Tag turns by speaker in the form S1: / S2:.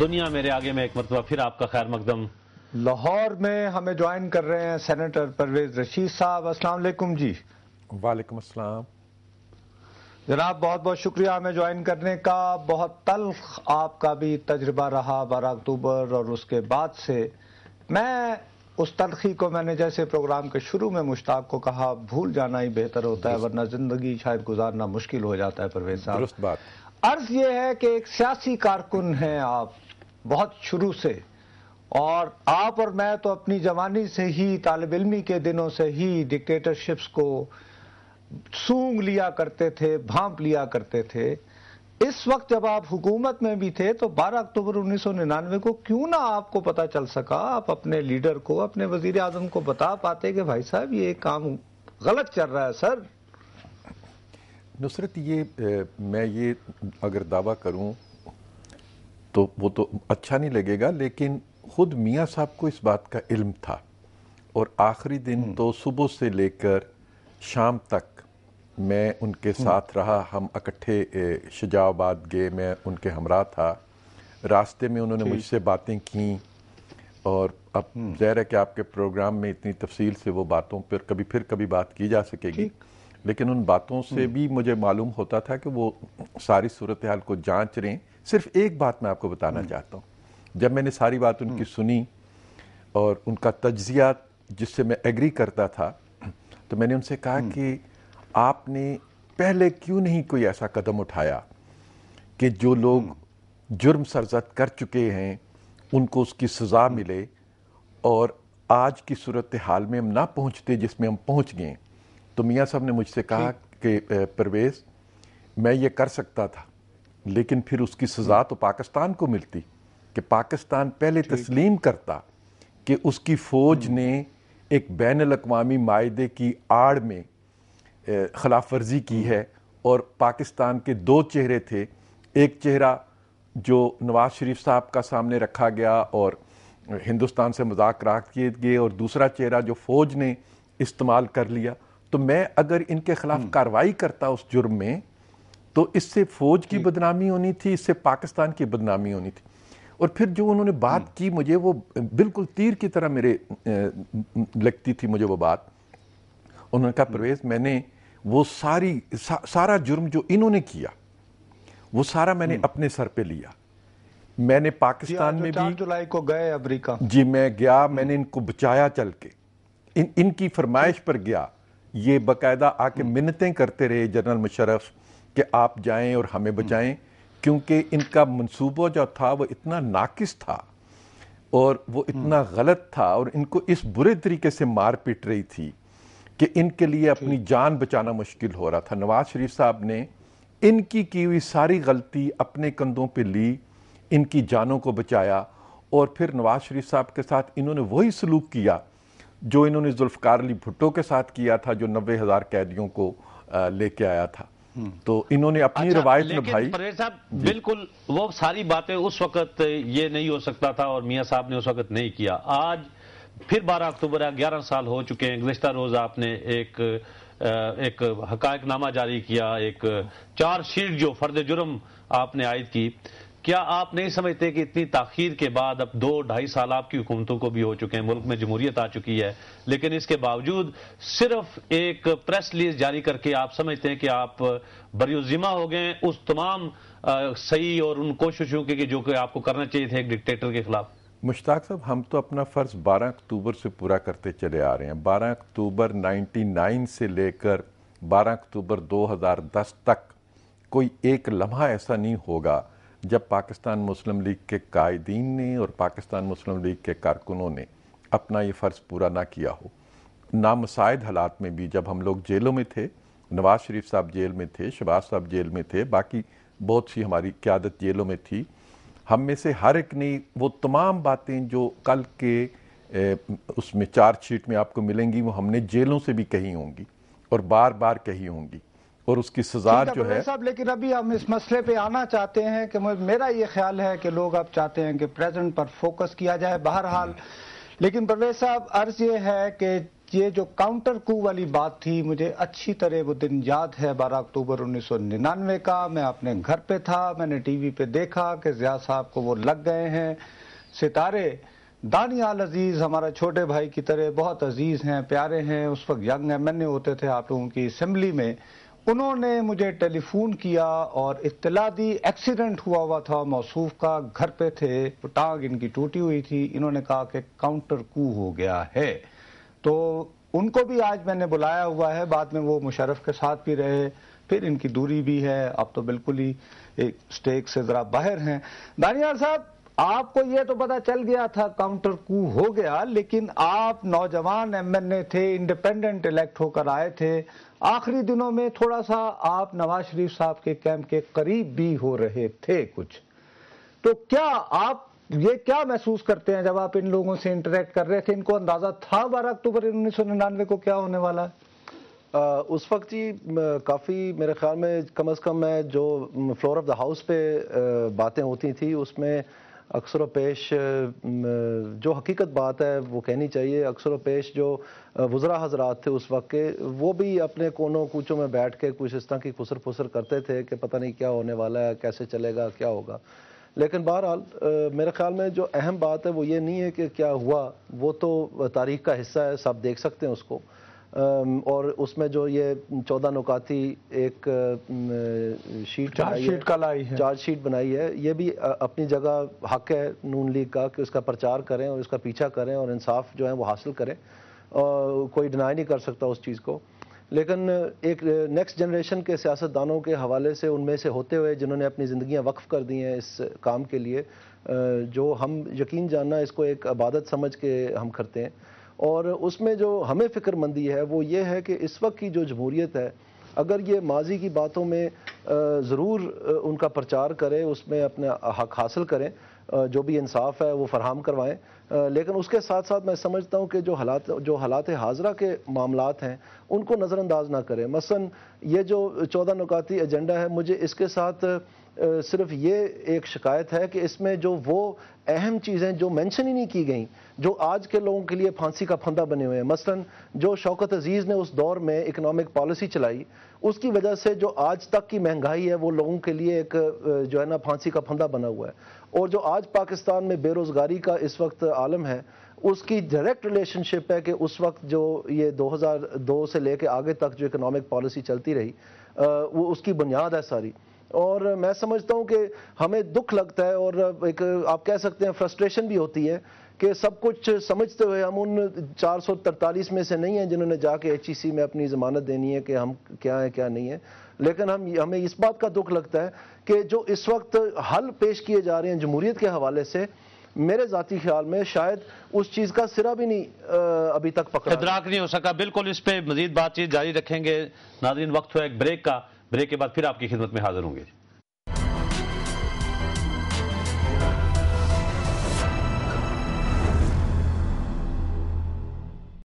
S1: دنیا میرے آگے میں ایک مرتبہ پھر آپ کا خیر مقدم.
S2: لاہور میں ہمیں جوائن کر رہے ہیں سینیٹر پرویز رشید صاحب. السلام علیکم جی.
S3: وعلیکم السلام
S2: جناب, بہت بہت شکریہ ہمیں جوائن کرنے کا. بہت تلخ آپ کا بھی تجربہ رہا 12 اکتوبر اور اس کے بعد سے. میں اس تلخی کو, میں نے جیسے پروگرام کے شروع میں مشتاق کو کہا, بھول جانا ہی بہتر ہوتا ہے, ورنہ زندگی شاید گزارنا مشکل ہو جاتا ہے. پرویز صاحب,
S3: درست بات.
S2: عرض یہ ہے کہ ایک سیاسی کارکن ہیں آپ بہت شروع سے, اور آپ اور میں تو اپنی جوانی سے ہی, طالب علمی کے دنوں سے ہی ڈکٹیٹرشپس کو سونگ لیا کرتے تھے, بھانپ لیا کرتے تھے. اس وقت جب آپ حکومت میں بھی تھے تو 12 اکتوبر 1999 کو کیوں نہ آپ کو پتا چل سکا, آپ اپنے لیڈر کو, اپنے وزیر اعظم کو بتا پاتے کہ بھائی صاحب یہ کام غلط چل رہا ہے سر.
S3: نصرت, میں یہ اگر دعویٰ کروں تو وہ تو اچھا نہیں لگے گا, لیکن خود میاں صاحب کو اس بات کا علم تھا, اور آخری دن تو صبح سے لے کر شام تک میں ان کے ساتھ رہا. ہم اکٹھے شجاع آباد گئے, میں ان کے ہمراہ تھا. راستے میں انہوں نے مجھ سے باتیں کیں, اور اب ظاہر ہے کہ آپ کے پروگرام میں اتنی تفصیل سے وہ باتوں پر کبھی بات کی جا سکے گی, لیکن ان باتوں سے بھی مجھے معلوم ہوتا تھا کہ وہ ساری صورتحال کو جانچ رہے ہیں. صرف ایک بات میں آپ کو بتانا چاہتا ہوں, جب میں نے ساری بات ان کی سنی اور ان کا تجزیہ جس سے میں ایگری کرتا تھا, تو میں نے ان سے کہا کہ آپ نے پہلے کیوں نہیں کوئی ایسا قدم اٹھایا کہ جو لوگ جرم سرزد کر چکے ہیں ان کو اس کی سزا ملے, اور آج کی صورتحال میں ہم نہ پہنچتے جس میں ہم پہنچ گئے. تو میاں صاحب نے مجھ سے کہا کہ پرویز, میں یہ کر سکتا تھا, لیکن پھر اس کی سزا تو پاکستان کو ملتی, کہ پاکستان پہلے تسلیم کرتا کہ اس کی فوج نے ایک بین الاقوامی معاہدے کی آڑ میں خلاف ورزی کی ہے. اور پاکستان کے دو چہرے تھے, ایک چہرہ جو نواز شریف صاحب کا سامنے رکھا گیا اور ہندوستان سے مذاکرات کیے گئے, اور دوسرا چہرہ جو فوج نے استعمال کر لیا. تو میں اگر ان کے خلاف کارروائی کرتا اس جرم میں, تو اس سے فوج کی بدنامی ہونی تھی, اس سے پاکستان کی بدنامی ہونی تھی. اور پھر جو انہوں نے بات کی, مجھے وہ بالکل تیر کی طرح میرے لگتی تھی مجھے وہ بات. انہوں نے کہا پرویز, میں نے وہ سارا جرم جو انہوں نے کیا وہ سارا میں نے اپنے سر پہ لیا. میں نے پاکستان میں بھی
S2: 4 جولائی کو گئے امریکہ,
S3: جی میں گیا, میں نے ان کو بچایا چل کے, ان کی فرمائش پر گیا. یہ باقاعدہ آ کے منتیں کرتے رہے جنرل مشرف کہ آپ جائیں اور ہمیں بچائیں, کیونکہ ان کا منصوبہ جو تھا وہ اتنا ناقص تھا اور وہ اتنا غلط تھا, اور ان کو اس برے طریقے سے مار پیٹ رہی تھی کہ ان کے لیے اپنی جان بچانا مشکل ہو رہا تھا. نواز شریف صاحب نے ان کی ہوئی ساری غلطی اپنے کندھوں پہ لی, ان کی جانوں کو بچایا, اور پھر نواز شریف صاحب کے ساتھ انہوں نے وہی سلوک کیا جو انہوں نے ذوالفقار علی بھٹو کے ساتھ کیا تھا, جو 90,000 قیدیوں کو لے کے آیا تھا. تو انہوں نے اپنی روایت نبھائی.
S1: لیکن پرویز صاحب, بالکل وہ ساری باتیں اس وقت یہ نہیں ہو سکتا تھا, اور میاں صاحب نے اس وقت نہیں کیا. آج پھر 12 اکتوبر ہے, 11 سال ہو چکے ہیں. گزشتہ روز آپ نے ایک حقائق نامہ جاری کیا, ایک 4 شیٹ جو فرد جرم آپ نے عائد کی. کیا آپ نہیں سمجھتے کہ اتنی تاخیر کے بعد اب 2-2.5 سال آپ کی حکومتوں کو بھی ہو چکے ہیں, ملک میں جمہوریت آ چکی ہے, لیکن اس کے باوجود صرف ایک پریس ریلیز جاری کر کے آپ سمجھتے ہیں کہ آپ بری الذمہ ہو گئے اس تمام صحیح اور ان کوششوں کے جو کہ آپ کو کرنا چاہیے تھے ایک ڈکٹیٹر کے خلاف؟
S3: مشتاق صاحب, ہم تو اپنا فرض 12 اکتوبر سے پورا کرتے چلے آ رہے ہیں. 12 اکتوبر 99 سے لے کر 12 اکتوبر 2010 تک کوئی ایک لمحہ ایسا نہیں ہوگا جب پاکستان مسلم لیگ کے قائدین نے اور پاکستان مسلم لیگ کے کارکنوں نے اپنا یہ فرض پورا نہ کیا ہو. نامساعد حالات میں بھی جب ہم لوگ جیلوں میں تھے, نواز شریف صاحب جیل میں تھے, شہباز صاحب جیل میں تھے, باقی بہت سی ہماری قیادت جیلوں میں تھی, ہم میں سے ہر ایک نے وہ تمام باتیں جو کل کے اس میں 4 شیٹ میں آپ کو ملیں گی وہ ہم نے جیلوں سے بھی کہی ہوں گی اور بار بار کہی ہوں گی, اور اس کی سزا جو ہے.
S2: صاحب لیکن ابھی ہم اس مسئلے پہ آنا چاہتے ہیں کہ میرا یہ خیال ہے کہ لوگ اب چاہتے ہیں کہ پریزنٹ پر فوکس کیا جائے بہرحال. لیکن پرویز صاحب, عرض یہ ہے کہ یہ جو کاؤنٹر کو والی بات تھی، مجھے اچھی طرح وہ دن یاد ہے، 12 اکتوبر 1999 کا. میں اپنے گھر پہ تھا، میں نے ٹی وی پہ دیکھا کہ ضیاء صاحب کو وہ لگ گئے ہیں. ستارے دانیال عزیز ہمارا چھوٹے بھائی کی طرح بہت عزیز ہیں، پیارے ہیں، اس وقت ینگ ایم این اے ہوتے تھے آپ لوگوں کی اسمبلی میں. انہوں نے مجھے ٹیلی فون کیا اور اطلاع دی، ایکسیڈنٹ ہوا تھا موصوف کا، گھر پہ تھے، ٹانگ ان کی ٹوٹی ہوئی تھی. انہوں نے کہا کہ کاؤنٹر کو ہو گیا ہے. تو ان کو بھی آج میں نے بلایا ہوا ہے. بعد میں وہ مشرف کے ساتھ بھی رہے، پھر ان کی دوری بھی ہے، اب تو بالکل ہی ایک سٹیک سے ذرا باہر ہیں. دانیال صاحب، آپ کو یہ تو پتا چل گیا تھا کاؤنٹر کو ہو گیا، لیکن آپ نوجوان ایم این اے تھے، انڈیپینڈنٹ الیکٹ ہو کر آئے تھے. آخری دنوں میں تھوڑا سا آپ نواز شریف صاحب کے کیمپ کے قریب بھی ہو رہے تھے کچھ. تو کیا آپ یہ کیا محسوس کرتے ہیں جب آپ ان لوگوں سے انٹریکٹ کر رہے تھے؟ ان کو اندازہ تھا 12 اکتوبر 1999 کو کیا ہونے والا ہے؟
S4: اس وقت جی کافی میرے خیال میں کم از کم میں جو فلور آف دا ہاؤس پہ باتیں ہوتی تھیں اس میں اکثر و بیش جو حقیقت بات ہے وہ کہنی چاہیے. اکثر و بیش جو وزراء حضرات تھے اس وقت کے، وہ بھی اپنے کونوں کوچوں میں بیٹھ کے کچھ اس طرح کی خسر پھسر کرتے تھے کہ پتہ نہیں کیا ہونے والا ہے، کیسے چلے گا، کیا ہوگا. لیکن بہرحال میرے خیال میں جو اہم بات ہے وہ یہ نہیں ہے کہ کیا ہوا، وہ تو تاریخ کا حصہ ہے، سب دیکھ سکتے ہیں اس کو. اور اس میں جو یہ 14 نکاتی ایک چارج شیٹ بنائی ہے، یہ بھی اپنی جگہ حق ہے نون لیگ کا کہ اس کا پرچار کریں اور اس کا پیچھا کریں اور انصاف جو ہے وہ حاصل کریں. کوئی ڈینائی نہیں کر سکتا اس چیز کو. لیکن ایک نیکسٹ جنریشن کے سیاستدانوں کے حوالے سے ان میں سے ہوتے ہوئے جنہوں نے اپنی زندگیاں وقف کر دی ہیں اس کام کے لیے، جو ہم یقین جاننا اس کو ایک عبادت سمجھ کے ہم کرتے ہیں. اور اس میں جو ہمیں فکر مندی ہے وہ یہ ہے کہ اس وقت کی جو جمہوریت ہے، اگر یہ ماضی کی باتوں میں ضرور ان کا پرچار کرے، اس میں اپنا حق حاصل کریں، جو بھی انصاف ہے وہ فراہم کروائیں، لیکن اس کے ساتھ ساتھ میں سمجھتا ہوں کہ جو حالات حاضرہ کے معاملات ہیں ان کو نظر انداز نہ کریں. مثلا یہ جو 14 نکاتی ایجنڈا ہے، مجھے اس کے ساتھ صرف یہ ایک شکایت ہے کہ اس میں جو وہ اہم چیزیں جو مینشن ہی نہیں کی گئیں، جو آج کے لوگوں کے لیے پھانسی کا پھندا بنے ہوئے ہیں. مثلا جو شوکت عزیز نے اس دور میں اکنامک پالیسی چلائی، اس کی وجہ سے جو آج تک کی مہنگائی ہے وہ لوگوں کے لیے ایک جو ہے نا پھانسی کا پھندا بنا ہوا ہے. اور جو آج پاکستان میں بے روزگاری کا اس وقت عالم ہے، اس کی ڈائریکٹ ریلیشن شپ ہے کہ اس وقت جو یہ 2002 سے لے کے آگے تک جو اکنامک پالیسی چلتی رہی، وہ اس کی بنیاد ہے ساری. اور میں سمجھتا ہوں کہ ہمیں دکھ لگتا ہے اور ایک آپ کہہ سکتے ہیں فرسٹریشن بھی ہوتی ہے کہ سب کچھ سمجھتے ہوئے ہم ان 443 میں سے نہیں ہیں جنہوں نے جا کے ایچ ای سی میں اپنی ضمانت دینی ہے کہ ہم کیا ہیں کیا نہیں ہیں. لیکن ہمیں اس بات کا دکھ لگتا ہے کہ جو اس وقت حل پیش کیے جا رہے ہیں جمہوریت کے حوالے سے، میرے ذاتی خیال میں شاید اس چیز کا سرا بھی نہیں ابھی تک پکڑا،
S1: ادراک نہیں ہو سکا. بالکل اس پہ مزید بات چیت جاری رکھیں گے. ناظرین، وقت ہوا ایک بریک کا، بریک کے بعد پھر آپ کی خدمت میں حاضر ہوں گے.